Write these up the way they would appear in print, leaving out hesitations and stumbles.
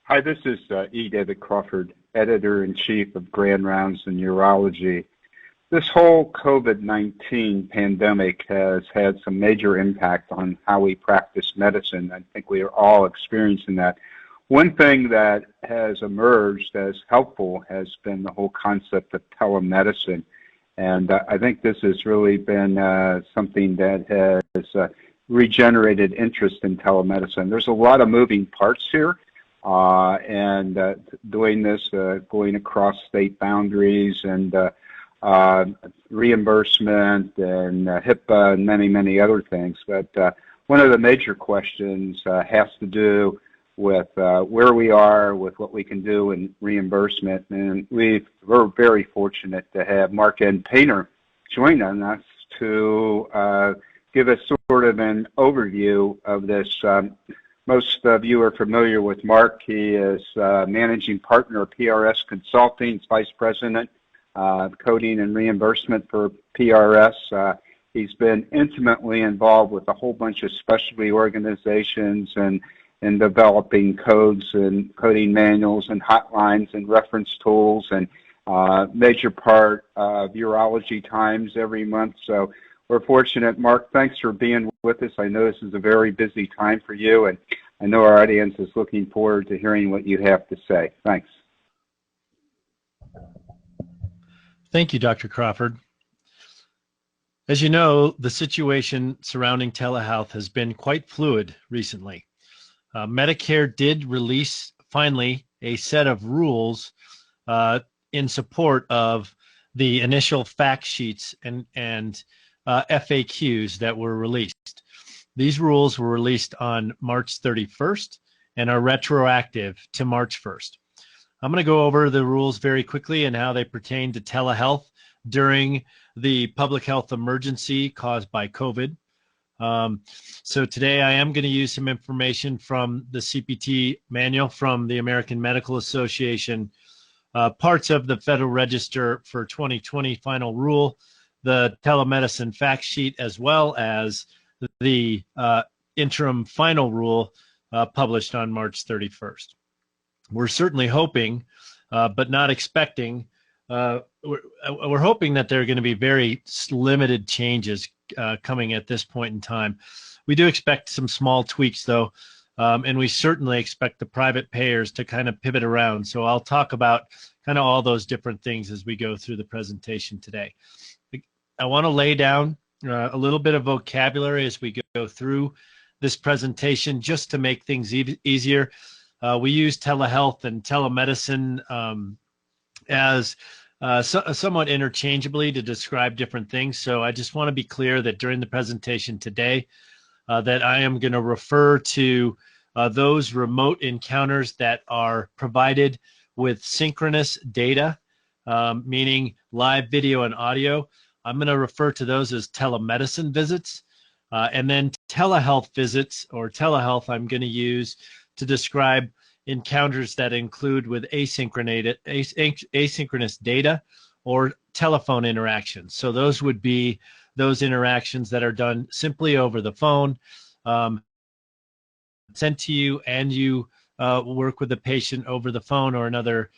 Hi, this is E. David Crawford, Editor-in-Chief of Grand Rounds in Urology. This whole COVID-19 pandemic has had some major impact on how we practice medicine. I think we are all experiencing that. One thing that has emerged as helpful has been the whole concept of telemedicine. And I think this has really been something that has regenerated interest in telemedicine. There's a lot of moving parts here. Doing this, going across state boundaries and reimbursement and HIPAA and many, many other things. But one of the major questions has to do with where we are, with what we can do in reimbursement. And we're very fortunate to have Mark N. Painter join us to give us sort of an overview of this. Most of you are familiar with Mark. He is managing partner of PRS Consulting. He's vice president of coding and reimbursement for PRS. He's been intimately involved with a whole bunch of specialty organizations and in developing codes and coding manuals and hotlines and reference tools and major part of Urology Times every month. So we're fortunate. Mark, thanks for being with us. I know this is a very busy time for you, and I know our audience is looking forward to hearing what you have to say. Thanks. Thank you, Dr. Crawford. As you know, the situation surrounding telehealth has been quite fluid recently. Medicare did release, finally, a set of rules in support of the initial fact sheets and FAQs that were released. These rules were released on March 31st and are retroactive to March 1st. I'm going to go over the rules very quickly and how they pertain to telehealth during the public health emergency caused by COVID. So today I am going to use some information from the CPT manual from the American Medical Association, parts of the Federal Register for 2020 final rule, the telemedicine fact sheet, as well as the interim final rule published on March 31st. We're certainly hoping, but not expecting, we're hoping that there are going to be very limited changes coming at this point in time. We do expect some small tweaks, though, and we certainly expect the private payers to kind of pivot around. So I'll talk about kind of all those different things as we go through the presentation today. I want to lay down a little bit of vocabulary as we go through this presentation just to make things easier. We use telehealth and telemedicine as somewhat interchangeably to describe different things. So I just want to be clear that during the presentation today that I am going to refer to those remote encounters that are provided with synchronous data, meaning live video and audio. I'm going to refer to those as telemedicine visits, and then telehealth visits or telehealth I'm going to use to describe encounters that include with asynchronous data or telephone interactions. So those would be those interactions that are done simply over the phone, sent to you, and you work with the patient over the phone or another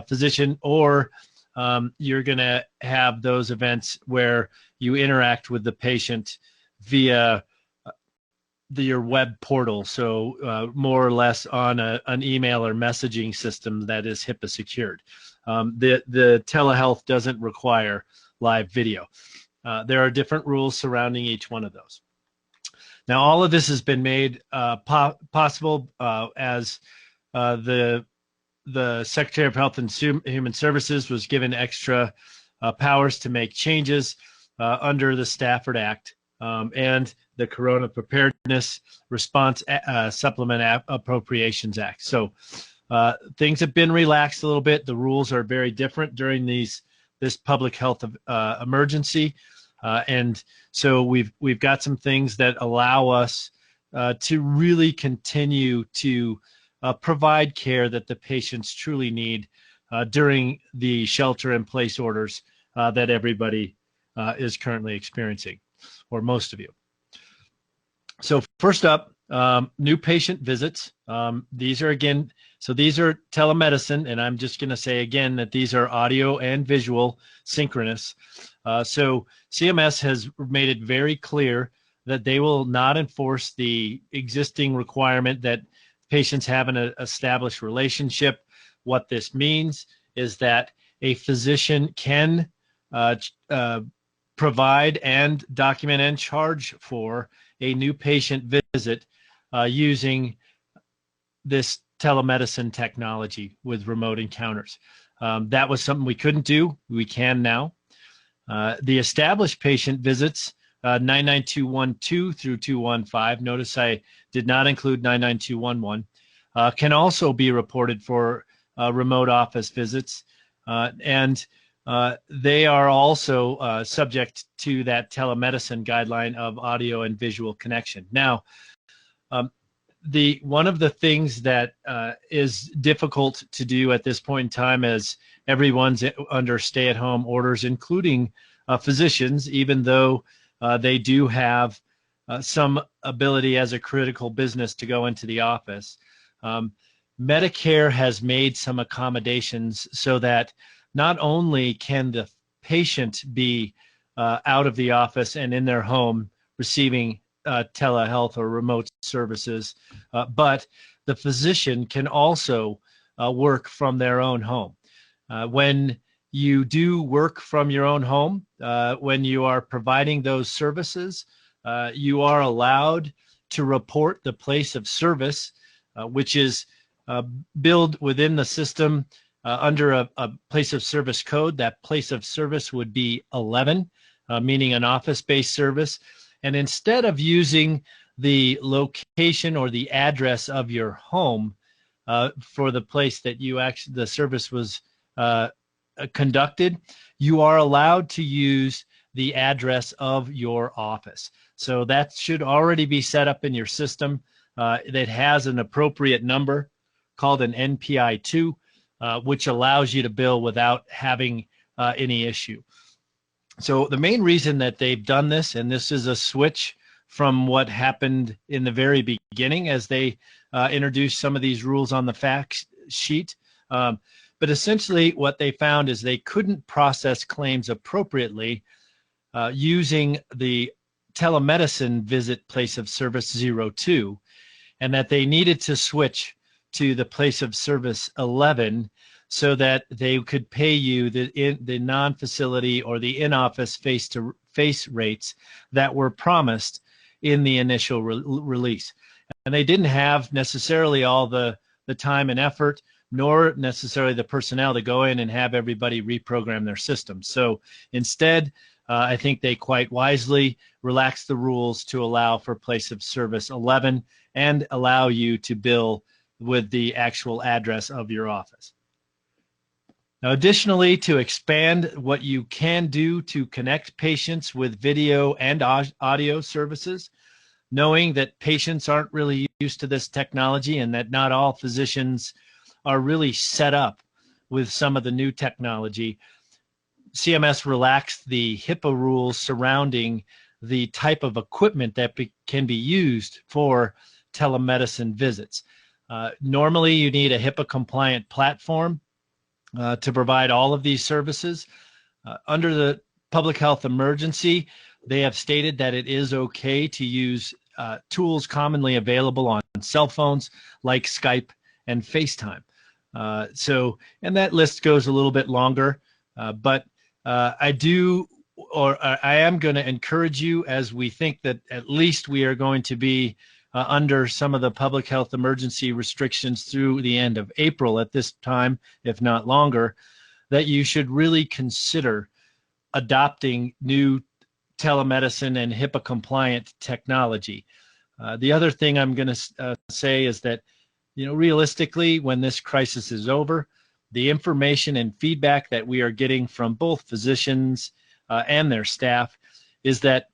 physician, or you're going to have those events where you interact with the patient via your web portal, so more or less on an email or messaging system that is HIPAA secured. The telehealth doesn't require live video. There are different rules surrounding each one of those. Now, all of this has been made possible as the Secretary of Health and Human Services was given extra powers to make changes under the Stafford Act and the Corona Preparedness Response Supplement Appropriations Act. So things have been relaxed a little bit. The rules are very different during this public health emergency, and so we've got some things that allow us to really continue to provide care that the patients truly need during the shelter-in-place orders that everybody is currently experiencing, or most of you. So first up, new patient visits. These are again, so these are telemedicine, and I'm just going to say again that these are audio and visual synchronous. So CMS has made it very clear that they will not enforce the existing requirement that patients have an established relationship. What this means is that a physician can provide and document and charge for a new patient visit using this telemedicine technology with remote encounters. That was something we couldn't do. We can now. The established patient visits, 99212 through 215, notice I did not include 99211, can also be reported for remote office visits. And they are also subject to that telemedicine guideline of audio and visual connection. Now, one of the things that is difficult to do at this point in time, as everyone's under stay-at-home orders, including physicians, even though they do have some ability as a critical business to go into the office. Medicare has made some accommodations so that not only can the patient be out of the office and in their home receiving telehealth or remote services, but the physician can also work from their own home. When you do work from your own home, when you are providing those services, you are allowed to report the place of service, which is billed within the system under a place of service code. That place of service would be 11, meaning an office-based service. And instead of using the location or the address of your home for the place that the service was conducted, you are allowed to use the address of your office. So that should already be set up in your system. That has an appropriate number called an NPI2, which allows you to bill without having any issue. So the main reason that they've done this, and this is a switch from what happened in the very beginning as they introduced some of these rules on the fact sheet, but essentially what they found is they couldn't process claims appropriately using the telemedicine visit place of service 02, and that they needed to switch to the place of service 11 so that they could pay you the non-facility or the in-office face-to-face rates that were promised in the initial release. And they didn't have necessarily all the time and effort, nor necessarily the personnel to go in and have everybody reprogram their systems. So instead, I think they quite wisely relaxed the rules to allow for place of service 11 and allow you to bill with the actual address of your office. Now, additionally, to expand what you can do to connect patients with video and audio services, knowing that patients aren't really used to this technology and that not all physicians are really set up with some of the new technology, CMS relaxed the HIPAA rules surrounding the type of equipment that can be used for telemedicine visits. Normally, you need a HIPAA-compliant platform to provide all of these services. Under the public health emergency, they have stated that it is okay to use tools commonly available on cell phones like Skype and FaceTime. And that list goes a little bit longer, but I am going to encourage you, as we think that at least we are going to be under some of the public health emergency restrictions through the end of April at this time, if not longer, that you should really consider adopting new telemedicine and HIPAA compliant technology. The other thing I'm going to say is that, realistically, when this crisis is over, the information and feedback that we are getting from both physicians and their staff is that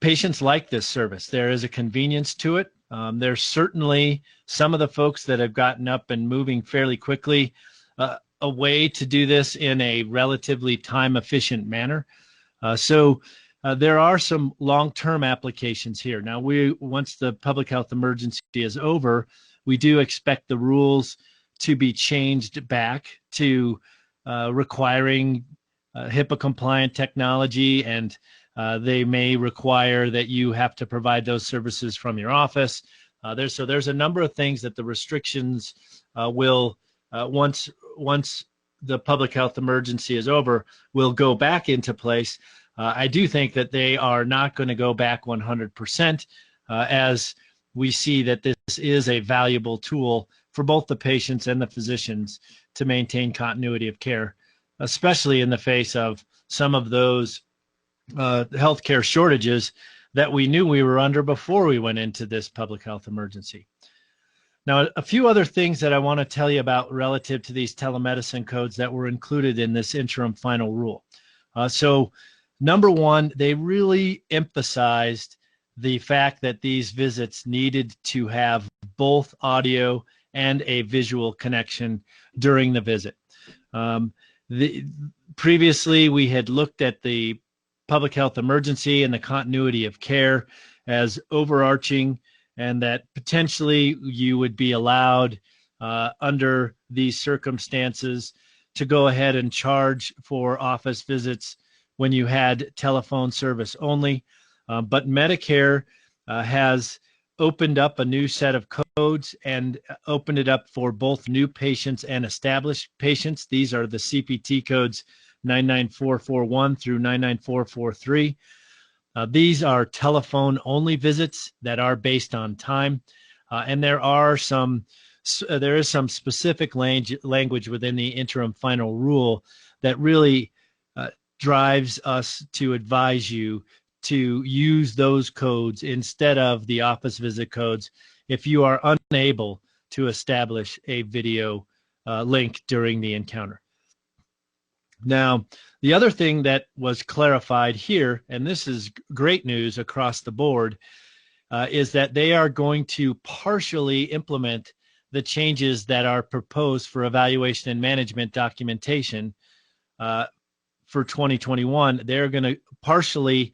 patients like this service. There is a convenience to it. There's certainly some of the folks that have gotten up and moving fairly quickly a way to do this in a relatively time-efficient manner. So there are some long-term applications here. Now, once the public health emergency is over, we do expect the rules to be changed back to requiring HIPAA-compliant technology, and they may require that you have to provide those services from your office. There's a number of things that the restrictions will, once the public health emergency is over, will go back into place. I do think that they are not going to go back 100%, as we see that this is a valuable tool for both the patients and the physicians to maintain continuity of care, especially in the face of some of those healthcare shortages that we knew we were under before we went into this public health emergency. Now, a few other things that I want to tell you about relative to these telemedicine codes that were included in this interim final rule. So, number one, they really emphasized the fact that these visits needed to have both audio and a visual connection during the visit. Previously, we had looked at the public health emergency and the continuity of care as overarching, and that potentially you would be allowed under these circumstances to go ahead and charge for office visits when you had telephone service only. But Medicare has opened up a new set of codes and opened it up for both new patients and established patients. These are the CPT codes 99441 through 99443. These are telephone only visits that are based on time, and there is some specific language within the interim final rule that really drives us to advise you to use those codes instead of the office visit codes if you are unable to establish a video link during the encounter. Now, the other thing that was clarified here, and this is great news across the board, is that they are going to partially implement the changes that are proposed for evaluation and management documentation for 2021. They're going to partially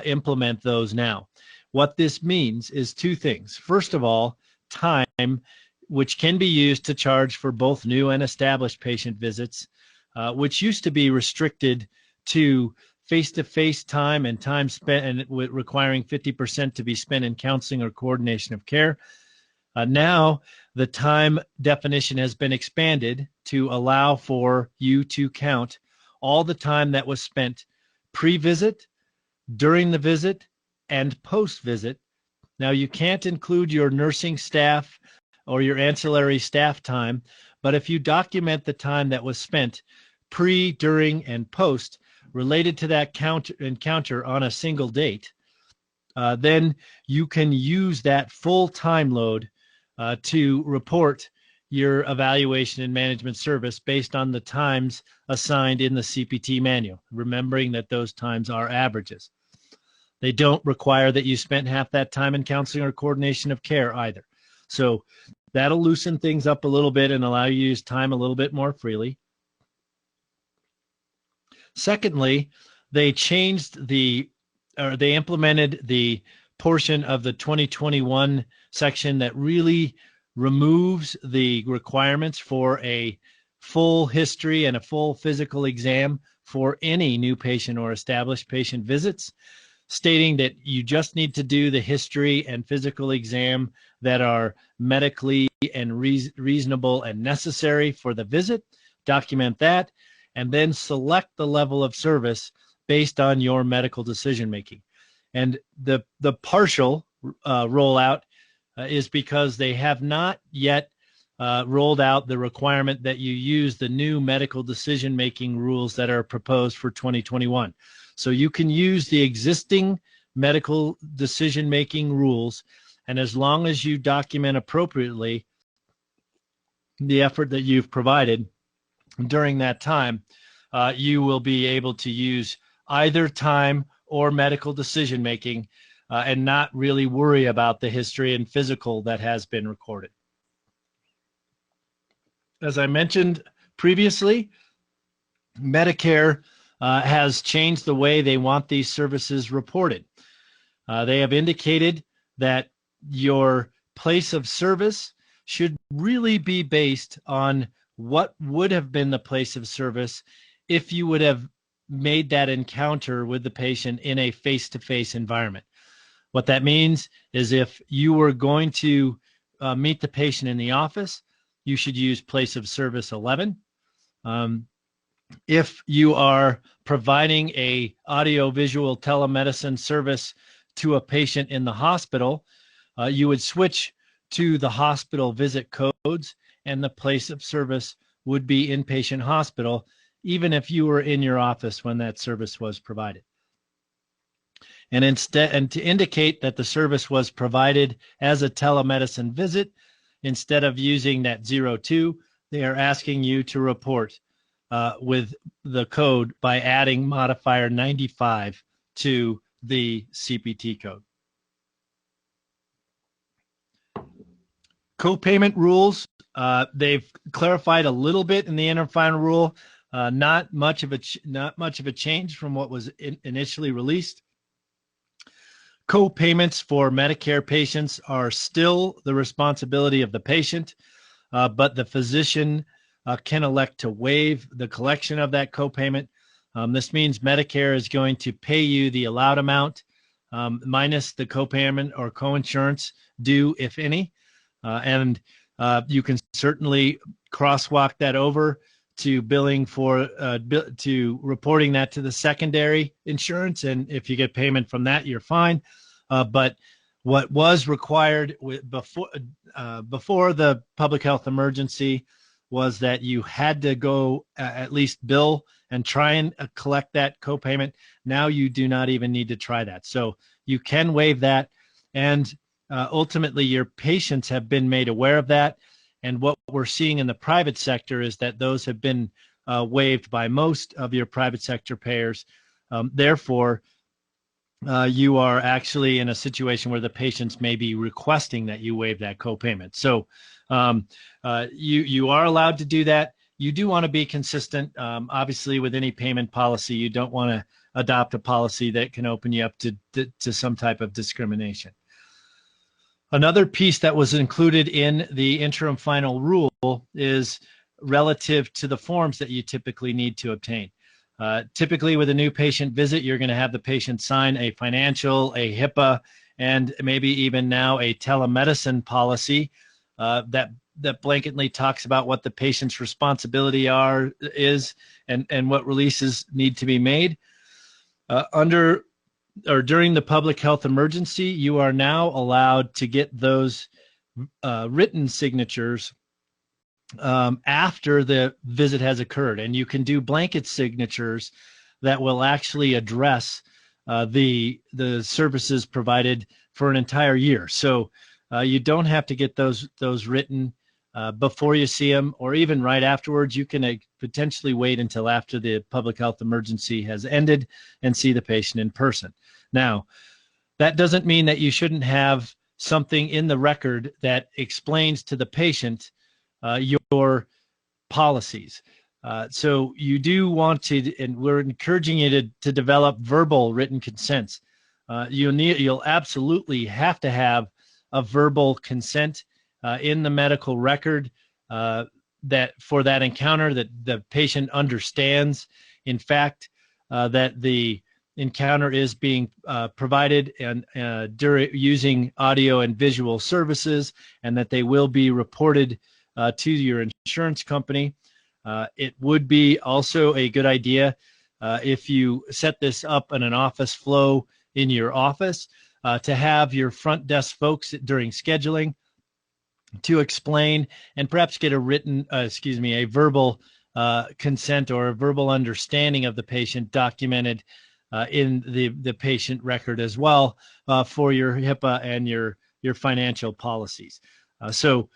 implement those now. What this means is two things. First of all, time, which can be used to charge for both new and established patient visits, which used to be restricted to face-to-face time and time spent and requiring 50% to be spent in counseling or coordination of care. Now, the time definition has been expanded to allow for you to count all the time that was spent pre-visit, during the visit, and post-visit. Now, you can't include your nursing staff or your ancillary staff time, but if you document the time that was spent pre, during, and post related to that encounter on a single date, then you can use that full time load to report your evaluation and management service based on the times assigned in the CPT manual, remembering that those times are averages. They don't require that you spent half that time in counseling or coordination of care either. So that'll loosen things up a little bit and allow you to use time a little bit more freely. Secondly, they implemented the portion of the 2021 section that really removes the requirements for a full history and a full physical exam for any new patient or established patient visits, stating that you just need to do the history and physical exam that are medically and reasonable and necessary for the visit, document that, and then select the level of service based on your medical decision making. And the partial rollout is because they have not yet rolled out the requirement that you use the new medical decision making rules that are proposed for 2021. So you can use the existing medical decision making rules, and as long as you document appropriately the effort that you've provided during that time, you will be able to use either time or medical decision making and not really worry about the history and physical that has been recorded. As I mentioned previously, Medicare has changed the way they want these services reported. They have indicated that your place of service should really be based on what would have been the place of service if you would have made that encounter with the patient in a face-to-face environment. What that means is if you were going to meet the patient in the office, you should use place of service 11. If you are providing a audio-visual telemedicine service to a patient in the hospital, you would switch to the hospital visit codes, and the place of service would be inpatient hospital, even if you were in your office when that service was provided. And to indicate that the service was provided as a telemedicine visit, instead of using that 02, they are asking you to report with the code by adding modifier 95 to the CPT code. Copayment rules, they've clarified a little bit in the inner final rule. Not much of a change from what was initially released. Co-payments for Medicare patients are still the responsibility of the patient, but the physician can elect to waive the collection of that co-payment. This means Medicare is going to pay you the allowed amount minus the co-payment or co-insurance due, if any, and you can certainly crosswalk that over to billing for to reporting that to the secondary insurance, and if you get payment from that, you're fine. But what was required before the public health emergency was that you had to go at least bill and try and collect that copayment. Now you do not even need to try that, so you can waive that, and ultimately your patients have been made aware of that. And what we're seeing in the private sector is that those have been waived by most of your private sector payers. Therefore, you are actually in a situation where the patients may be requesting that you waive that copayment. So you are allowed to do that. You do want to be consistent. Obviously, with any payment policy, you don't want to adopt a policy that can open you up to some type of discrimination. Another piece that was included in the interim final rule is relative to the forms that you typically need to obtain. Typically with a new patient visit, you're going to have the patient sign a financial, a HIPAA, and maybe even now a telemedicine policy that blanketly talks about what the patient's responsibility is and what releases need to be made. During the public health emergency, you are now allowed to get those written signatures after the visit has occurred, and you can do blanket signatures that will actually address the services provided for an entire year. So you don't have to get those written before you see them, or even right afterwards. You can potentially wait until after the public health emergency has ended and see the patient in person. Now, that doesn't mean that you shouldn't have something in the record that explains to the patient your policies. So you do want to, and we're encouraging you to develop verbal written consents. You'll absolutely have to have a verbal consent in the medical record that for that encounter, that the patient understands, in fact, that the encounter is being provided and using audio and visual services, and that they will be reported to your insurance company. It would be also a good idea if you set this up in an office flow in your office to have your front desk folks during scheduling to explain and perhaps get a written, a verbal consent or a verbal understanding of the patient documented in the patient record as well for your HIPAA and your financial policies. So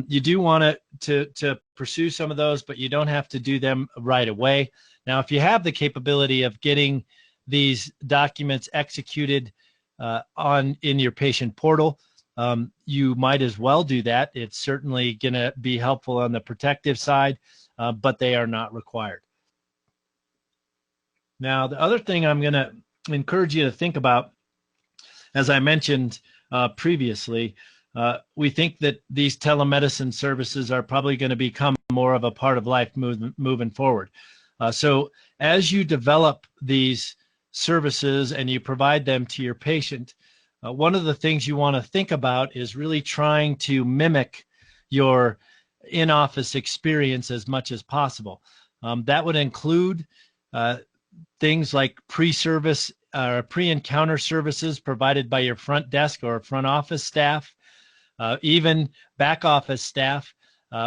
you do want to pursue some of those, but you don't have to do them right away. Now, if you have the capability of getting these documents executed in your patient portal, you might as well do that. It's certainly going to be helpful on the protective side, but they are not required. Now, the other thing I'm going to encourage you to think about, as I mentioned previously, we think that these telemedicine services are probably going to become more of a part of life moving forward. So as you develop these services and you provide them to your patient, one of the things you want to think about is really trying to mimic your in-office experience as much as possible. That would include things like pre-service or pre-encounter services provided by your front desk or front office staff, even back office staff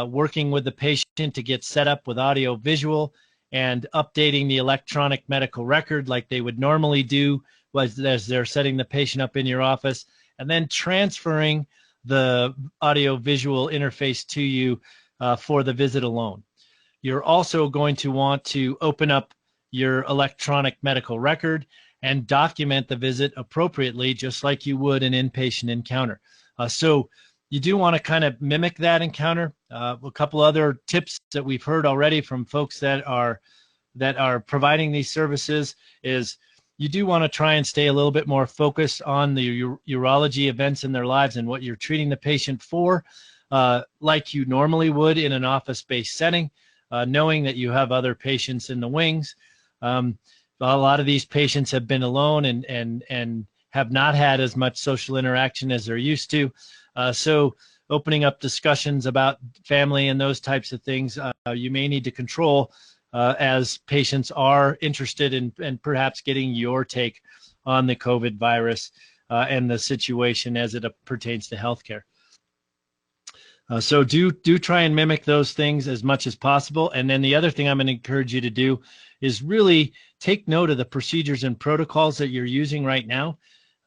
working with the patient to get set up with audio visual and updating the electronic medical record like they would normally do as they're setting the patient up in your office, and then transferring the audio visual interface to you for the visit alone. You're also going to want to open up your electronic medical record and document the visit appropriately, just like you would an inpatient encounter. So you do want to kind of mimic that encounter. A couple other tips that we've heard already from folks that are providing these services is you do want to try and stay a little bit more focused on the urology events in their lives and what you're treating the patient for, like you normally would in an office-based setting, knowing that you have other patients in the wings. A lot of these patients have been alone and have not had as much social interaction as they're used to. So opening up discussions about family and those types of things, you may need to control as patients are interested in perhaps getting your take on the COVID virus and the situation as it pertains to healthcare. So do try and mimic those things as much as possible. And then the other thing I'm going to encourage you to do is really take note of the procedures and protocols that you're using right now,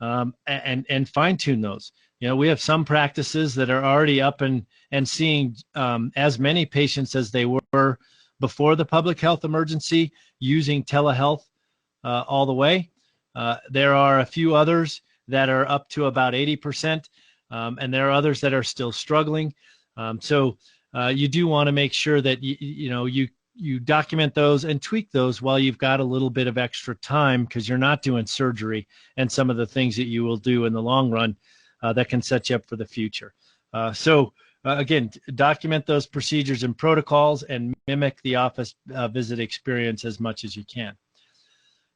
and fine tune those. You know, we have some practices that are already up and seeing as many patients as they were before the public health emergency using telehealth all the way. There are a few others that are up to about 80%, and there are others that are still struggling. So you do want to make sure that you document those and tweak those while you've got a little bit of extra time, because you're not doing surgery and some of the things that you will do in the long run that can set you up for the future. Again, document those procedures and protocols and mimic the office visit experience as much as you can.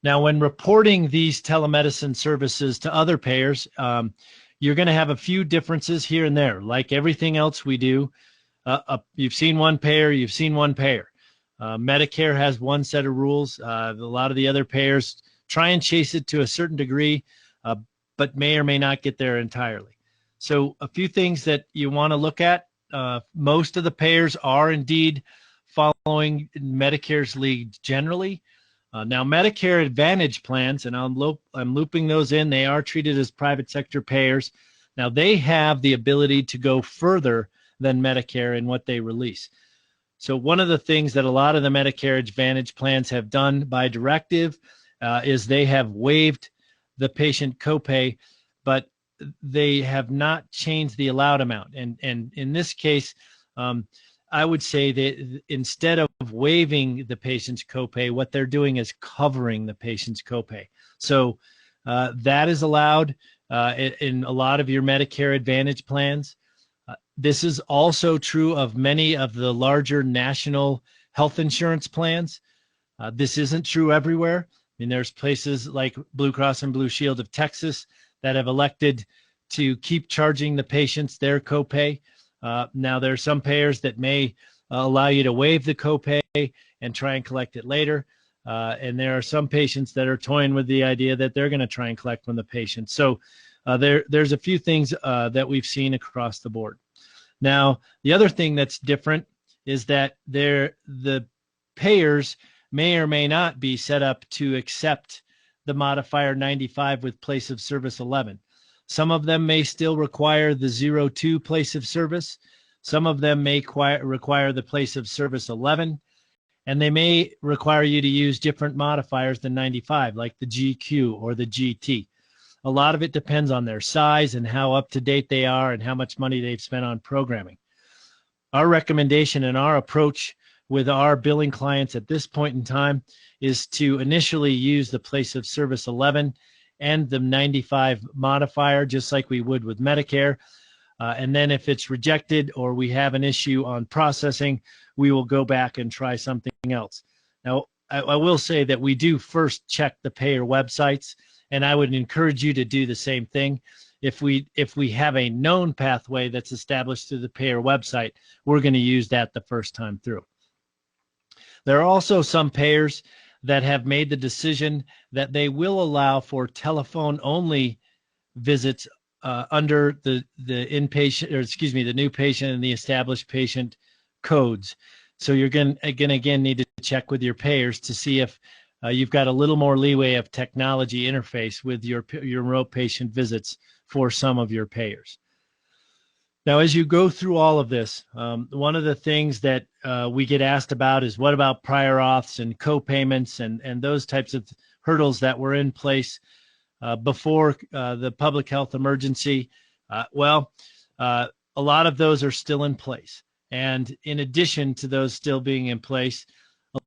Now, when reporting these telemedicine services to other payers, you're going to have a few differences here and there. Like everything else we do, you've seen one payer, you've seen one payer. Medicare has one set of rules. A lot of the other payers try and chase it to a certain degree, but may or may not get there entirely. So a few things that you want to look at. Most of the payers are indeed following Medicare's lead generally. Now, Medicare Advantage plans, and I'm looping those in, they are treated as private sector payers. Now, they have the ability to go further than Medicare in what they release. So one of the things that a lot of the Medicare Advantage plans have done by directive is they have waived the patient copay, but they have not changed the allowed amount. And in this case, I would say that instead of waiving the patient's copay, what they're doing is covering the patient's copay. So that is allowed in a lot of your Medicare Advantage plans. This is also true of many of the larger national health insurance plans. This isn't true everywhere. I mean, there's places like Blue Cross and Blue Shield of Texas that have elected to keep charging the patients their copay. Now, there are some payers that may allow you to waive the copay and try and collect it later. And there are some patients that are toying with the idea that they're going to try and collect from the patient. So there's a few things that we've seen across the board. Now, the other thing that's different is that the payers may or may not be set up to accept the modifier 95 with place of service 11. Some of them may still require the 02 place of service. Some of them may require the place of service 11, and they may require you to use different modifiers than 95, like the GQ or the GT. A lot of it depends on their size and how up to date they are and how much money they've spent on programming. Our recommendation and our approach with our billing clients at this point in time is to initially use the place of service 11 and the 95 modifier, just like we would with Medicare. And then if it's rejected or we have an issue on processing, we will go back and try something else. Now, I will say that we do first check the payer websites, and I would encourage you to do the same thing. If we have a known pathway that's established through the payer website, we're going to use that the first time through. There are also some payers that have made the decision that they will allow for telephone-only visits under the inpatient, or excuse me, the new patient and the established patient codes. So you're going to again need to check with your payers to see if you've got a little more leeway of technology interface with your remote patient visits for some of your payers. Now, as you go through all of this, one of the things that we get asked about is what about prior auths and co-payments and those types of hurdles that were in place before the public health emergency. A lot of those are still in place. And in addition to those still being in place,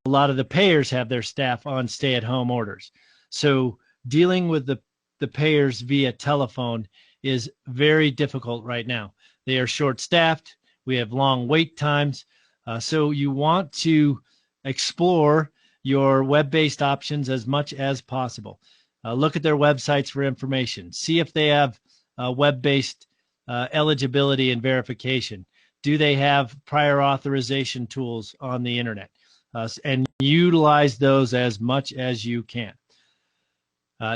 a lot of the payers have their staff on stay-at-home orders. So dealing with the payers via telephone is very difficult right now. They are short-staffed. We have long wait times. So you want to explore your web-based options as much as possible. Look at their websites for information. See if they have web-based eligibility and verification. Do they have prior authorization tools on the internet? And utilize those as much as you can.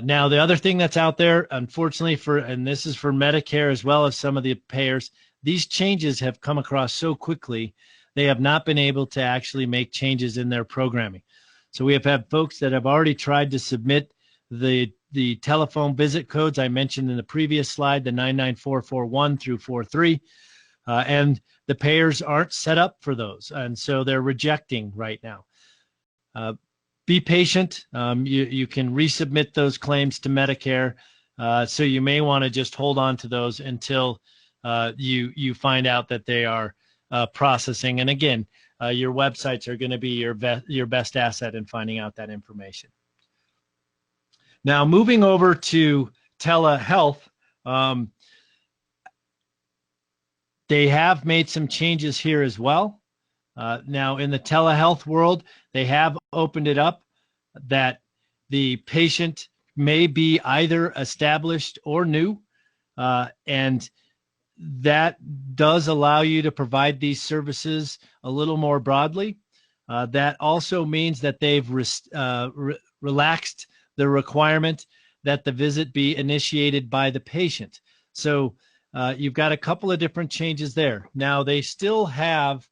Now, the other thing that's out there, unfortunately, and this is for Medicare as well as some of the payers, these changes have come across so quickly, they have not been able to actually make changes in their programming. So we have had folks that have already tried to submit the telephone visit codes I mentioned in the previous slide, the 99441 through 43, and the payers aren't set up for those, and so they're rejecting right now. Be patient. You can resubmit those claims to Medicare, so you may want to just hold on to those until you find out that they are processing. And again, your websites are going to be your best asset in finding out that information. Now, moving over to telehealth, they have made some changes here as well. Now, in the telehealth world, they have opened it up that the patient may be either established or new, and that does allow you to provide these services a little more broadly. That also means that they've relaxed the requirement that the visit be initiated by the patient. So you've got a couple of different changes there. Now, they still have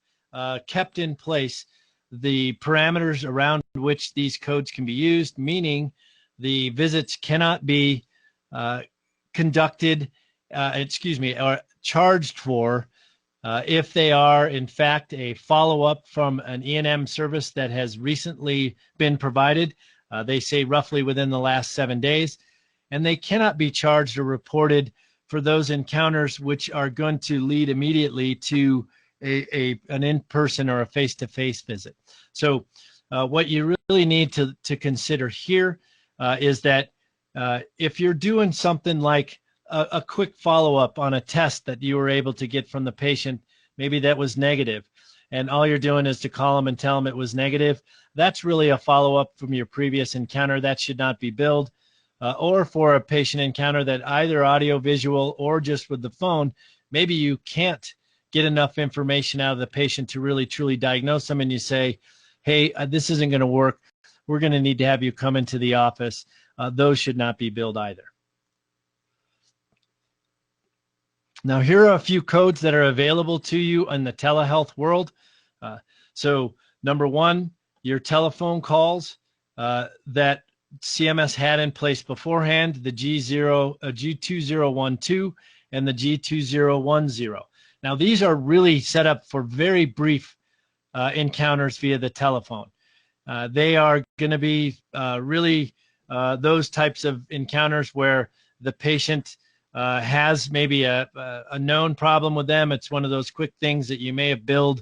kept in place the parameters around which these codes can be used, meaning the visits cannot be conducted, or charged for if they are, in fact, a follow-up from an E&M service that has recently been provided. They say roughly within the last 7 days, and they cannot be charged or reported for those encounters which are going to lead immediately to an in-person or a face-to-face visit. So what you really need to consider here is that if you're doing something like a quick follow-up on a test that you were able to get from the patient, maybe that was negative, and all you're doing is to call them and tell them it was negative, that's really a follow-up from your previous encounter. That should not be billed. Or for a patient encounter that either audio, visual, or just with the phone, maybe you can't get enough information out of the patient to really truly diagnose them, and you say, hey, this isn't going to work. We're going to need to have you come into the office. Those should not be billed either. Now, here are a few codes that are available to you in the telehealth world. So number one, your telephone calls that CMS had in place beforehand, the G2012 and the G2010. Now, these are really set up for very brief encounters via the telephone. They are going to be really those types of encounters where the patient has maybe a known problem with them. It's one of those quick things that you may have billed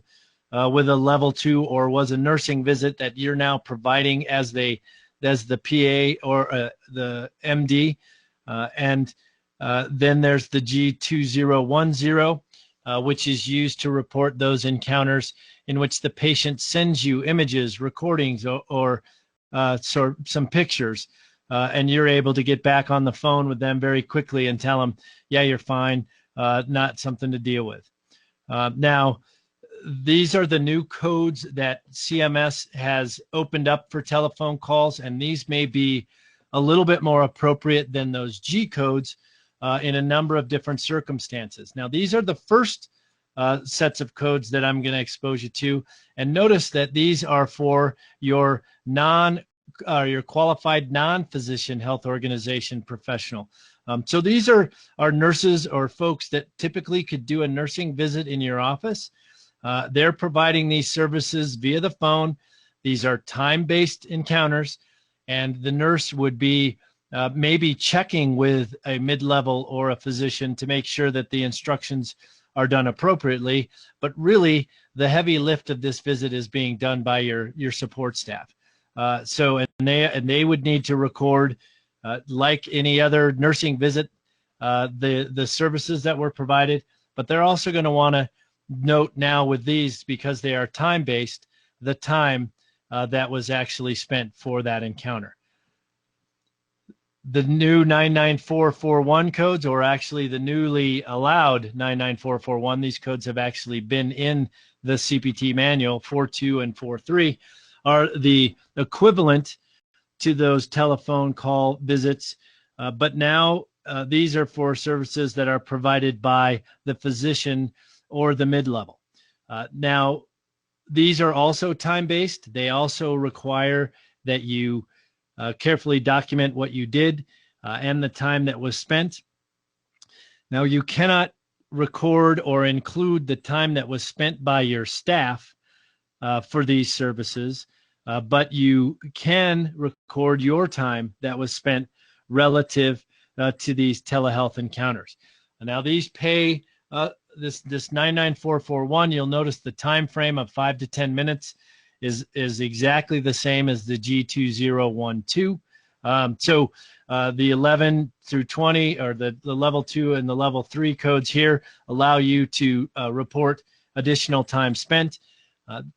with a level 2 or was a nursing visit that you're now providing as the PA or the MD. And then there's the G2010, which is used to report those encounters in which the patient sends you images, recordings, or some pictures, and you're able to get back on the phone with them very quickly and tell them, yeah, you're fine, not something to deal with. Now, these are the new codes that CMS has opened up for telephone calls, and these may be a little bit more appropriate than those G codes in a number of different circumstances. Now, these are the first sets of codes that I'm going to expose you to, and notice that these are for your qualified non-physician health organization professional. So these are nurses or folks that typically could do a nursing visit in your office. They're providing these services via the phone. These are time-based encounters, and the nurse would be maybe checking with a mid-level or a physician to make sure that the instructions are done appropriately, but really the heavy lift of this visit is being done by your support staff. And they would need to record, like any other nursing visit, the services that were provided, but they're also going to want to note now with these, because they are time-based, the time that was actually spent for that encounter. The new 99441 codes, or actually the newly allowed 99441, these codes have actually been in the CPT manual, 42 and 43, are the equivalent to those telephone call visits, but now these are for services that are provided by the physician or the mid-level. Now, these are also time-based. They also require that you carefully document what you did and the time that was spent. Now, you cannot record or include the time that was spent by your staff for these services, but you can record your time that was spent relative to these telehealth encounters. Now, these pay this 99441. You'll notice the time frame of 5 to 10 minutes is exactly the same as the G2012. So the 11 through 20, or the level 2 and the level 3 codes here, allow you to report additional time spent.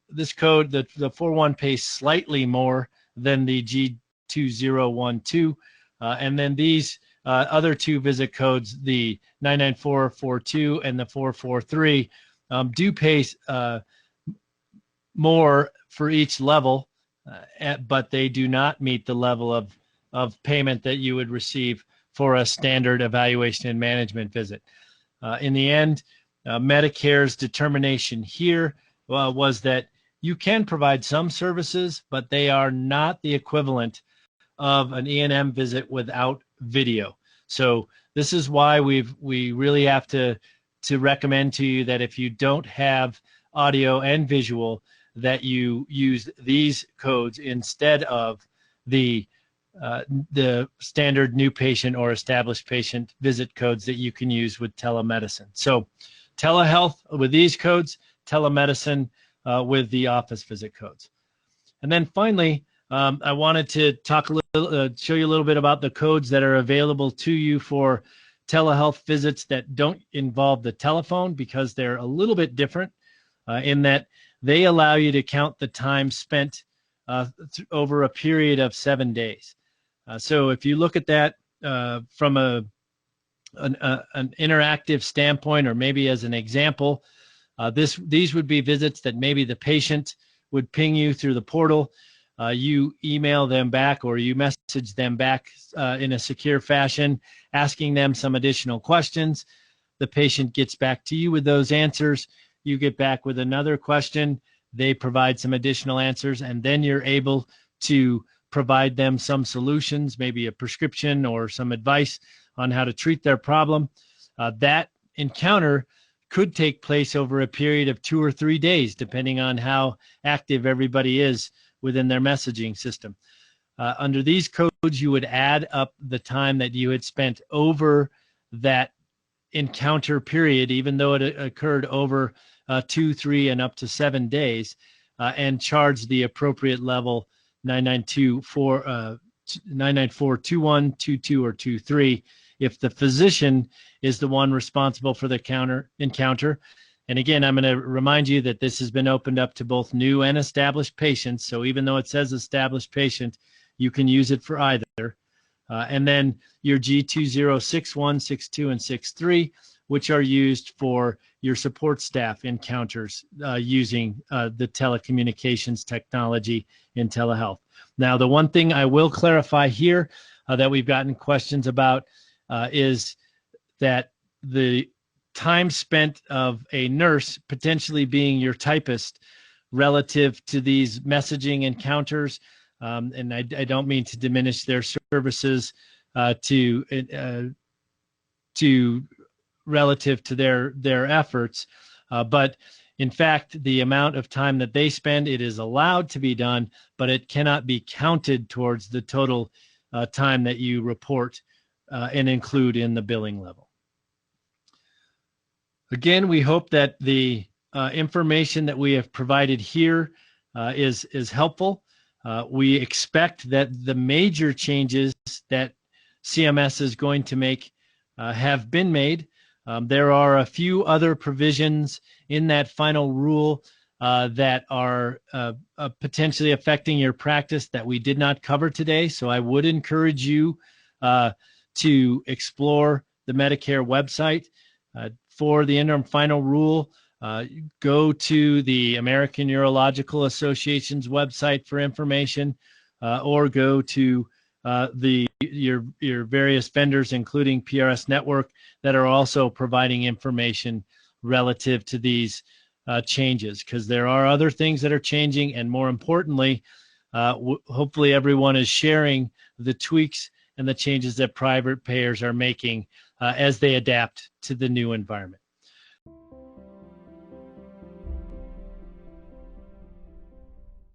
This code, the 41, pays slightly more than the G2012, and then these other two visit codes, the 99442 and the 443, do pay more for each level, but they do not meet the level of payment that you would receive for a standard evaluation and management visit. In the end, Medicare's determination here was that you can provide some services, but they are not the equivalent of an E&M visit without video. So this is why we really have to recommend to you that if you don't have audio and visual, that you use these codes instead of the standard new patient or established patient visit codes that you can use with telemedicine. So telehealth with these codes, telemedicine with the office visit codes. And then finally, I wanted to talk a little, show you a little bit about the codes that are available to you for telehealth visits that don't involve the telephone, because they're a little bit different in that they allow you to count the time spent over a period of 7 days. So if you look at that from an interactive standpoint, or maybe as an example, these would be visits that maybe the patient would ping you through the portal. You email them back, or you message them back in a secure fashion, asking them some additional questions. The patient gets back to you with those answers. You get back with another question. They provide some additional answers, and then you're able to provide them some solutions, maybe a prescription or some advice on how to treat their problem. That encounter could take place over a period of 2 or 3 days, depending on how active everybody is within their messaging system. Under these codes, you would add up the time that you had spent over that encounter period, even though it occurred over 2, 3, and up to 7 days, and charge the appropriate level 994, 21, 22, or 23 if the physician is the one responsible for the encounter. And again, I'm going to remind you that this has been opened up to both new and established patients. So even though it says established patient, you can use it for either. And then your G20, 61, 62, and 63, which are used for your support staff encounters using the telecommunications technology in telehealth. Now, the one thing I will clarify here that we've gotten questions about is that the time spent of a nurse potentially being your typist relative to these messaging encounters, and I don't mean to diminish their services to relative to their efforts, but in fact, the amount of time that they spend, it is allowed to be done, but it cannot be counted towards the total time that you report and include in the billing level. Again, we hope that the information that we have provided here is helpful. We expect that the major changes that CMS is going to make have been made. There are a few other provisions in that final rule that are potentially affecting your practice that we did not cover today. So I would encourage you to explore the Medicare website for the interim final rule. Go to the American Urological Association's website for information, or go to your various vendors, including PRS Network, that are also providing information relative to these changes, because there are other things that are changing, and more importantly, hopefully everyone is sharing the tweaks and the changes that private payers are making as they adapt to the new environment.